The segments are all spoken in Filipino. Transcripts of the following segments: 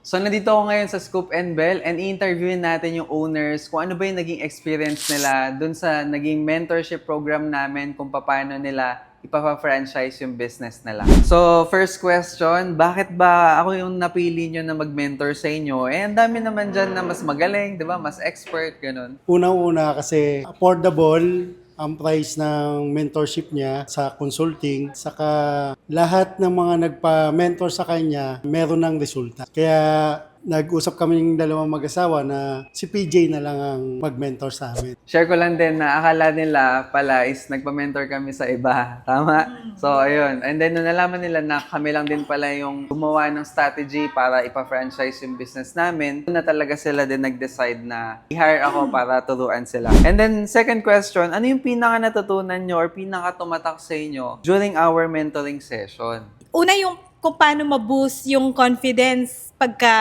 So, nandito ako ngayon sa Scoop and Bell and i-interviewin natin yung owners kung ano ba yung naging experience nila dun sa naging mentorship program namin kung paano nila ipapa-franchise yung business nila. So, first question, bakit ba ako yung napili nyo na mag-mentor sa inyo? Eh, ang dami naman dyan na mas magaling, di ba? Mas expert, ganun. Unang-una kasi affordable ang price ng mentorship niya sa consulting, saka lahat ng mga nagpa-mentor sa kanya meron ng resulta. Kaya nag-usap kami ng dalawang mag-asawa na si PJ na lang ang mag-mentor sa amin. Share ko lang din na akala nila pala is nagpa-mentor kami sa iba. Tama? So, ayun. And then, nung nalaman nila na kami lang din pala yung gumawa ng strategy para ipa-franchise yung business namin, doon na talaga sila din nag-decide na i-hire ako para turuan sila. And then, second question, ano yung pinaka natutunan nyo or pinaka tumatak sa inyo during our mentoring session? Una yung kung paano ma-boost yung confidence pagka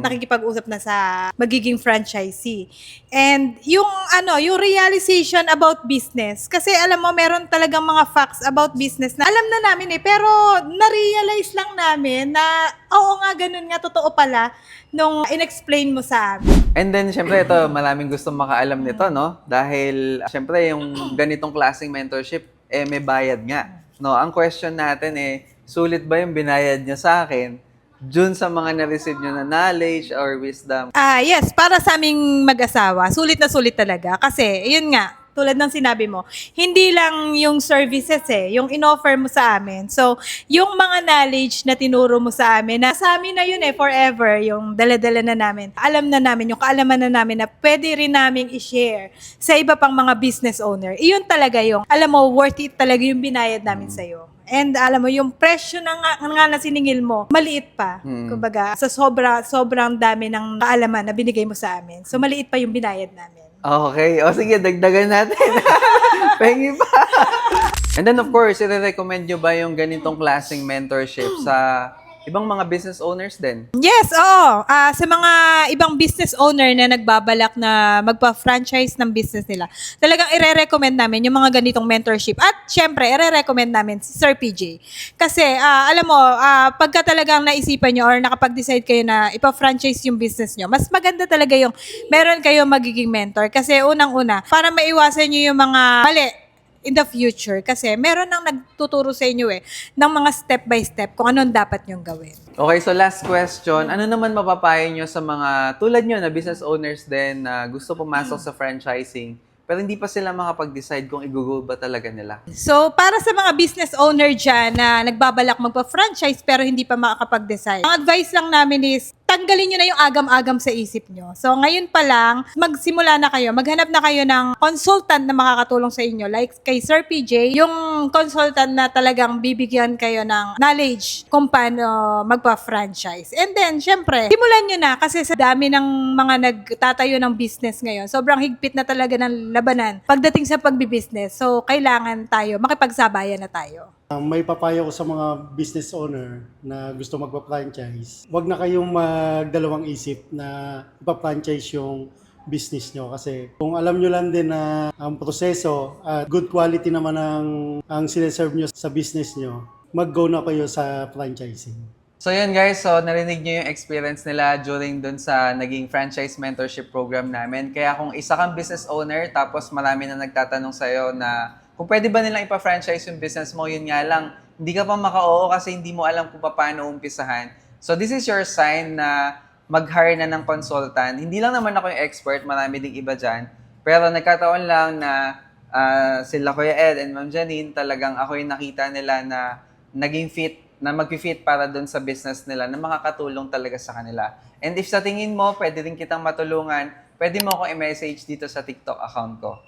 nakikipag-usap na sa magiging franchisee. And yung yung realization about business. Kasi alam mo, meron talagang mga facts about business na alam na namin pero na-realize lang namin na oo nga, ganun nga, totoo pala nung in-explain mo sa amin. And then, syempre, ito, maraming gustong makaalam nito, no? Dahil, syempre, yung ganitong klaseng mentorship, may bayad nga. No, ang question natin sulit ba yung binayad niyo sa akin dun sa mga na-receive niyo na knowledge or wisdom? Yes, para sa aming mag-asawa, sulit na sulit talaga. Kasi, yun nga, tulad ng sinabi mo, hindi lang yung services yung in-offer mo sa amin. So, yung mga knowledge na tinuro mo sa amin, na sa amin na yun forever, yung dala-dala na namin. Alam na namin, yung kaalaman na namin na pwede rin naming i-share sa iba pang mga business owner. Iyon talaga yung, alam mo, worth it talaga yung binayad namin sa'yo. And alam mo, yung presyo na nga na siningil mo, maliit pa. Kumbaga, sa sobrang dami ng kaalaman na binigay mo sa amin. So, maliit pa yung binayad namin. Okay. O sige, dagdagan natin. Pengi pa. And then of course, i-recommend nyo ba yung ganitong klaseng mentorship sa ibang mga business owners din? Yes, oo. Sa mga ibang business owner na nagbabalak na magpa-franchise ng business nila, talagang ire-recommend namin yung mga ganitong mentorship. At syempre, ire-recommend namin si Sir PJ. Kasi, alam mo, pagka talagang naisipan nyo or nakapag-decide kayo na ipa-franchise yung business nyo, mas maganda talaga yung meron kayo magiging mentor. Kasi unang-una, para maiwasan nyo yung mga mali in the future, kasi meron nang nagtuturo sa inyo ng mga step by step kung anong dapat nyong gawin. Okay, so last question. Ano naman mapapayo nyo sa mga tulad nyo na business owners din na gusto pumasok sa franchising pero hindi pa sila makapag-decide kung i-go ba talaga nila? So, para sa mga business owner dyan na nagbabalak magpa-franchise pero hindi pa makakapag-decide, ang advice lang namin is, tanggalin nyo na yung agam-agam sa isip nyo. So, ngayon pa lang, magsimula na kayo, maghanap na kayo ng consultant na makakatulong sa inyo. Like kay Sir PJ, yung consultant na talagang bibigyan kayo ng knowledge kung paano magpa-franchise. And then, syempre, simulan nyo na kasi sa dami ng mga nagtatayo ng business ngayon, sobrang higpit na talaga ng labanan pagdating sa pagbibusiness. So, kailangan tayo, makipagsabayan na tayo. May papayo ko sa mga business owner na gusto magpa-franchise. Huwag na kayong magdalawang isip na ipa-franchise yung business nyo. Kasi kung alam nyo lang din na ang proseso at good quality naman ang sineserve nyo sa business nyo, mag-go na kayo sa franchising. So yun guys, so narinig nyo yung experience nila during dun sa naging franchise mentorship program namin. Kaya kung isa kang business owner tapos marami na nagtatanong sa'yo na kung pwede ba nilang ipa-franchise yung business mo, yun nga lang, hindi ka pa maka-oo kasi hindi mo alam kung paano umpisahan. So this is your sign na mag-hire na ng consultant. Hindi lang naman ako yung expert, marami ding iba dyan. Pero nagkataon lang na sila Kuya Ed and Ma'am Janine, talagang ako yung nakita nila na naging fit, na mag-fit para dun sa business nila na makakatulong talaga sa kanila. And if sa tingin mo, pwede rin kitang matulungan, pwede mo akong i-message dito sa TikTok account ko.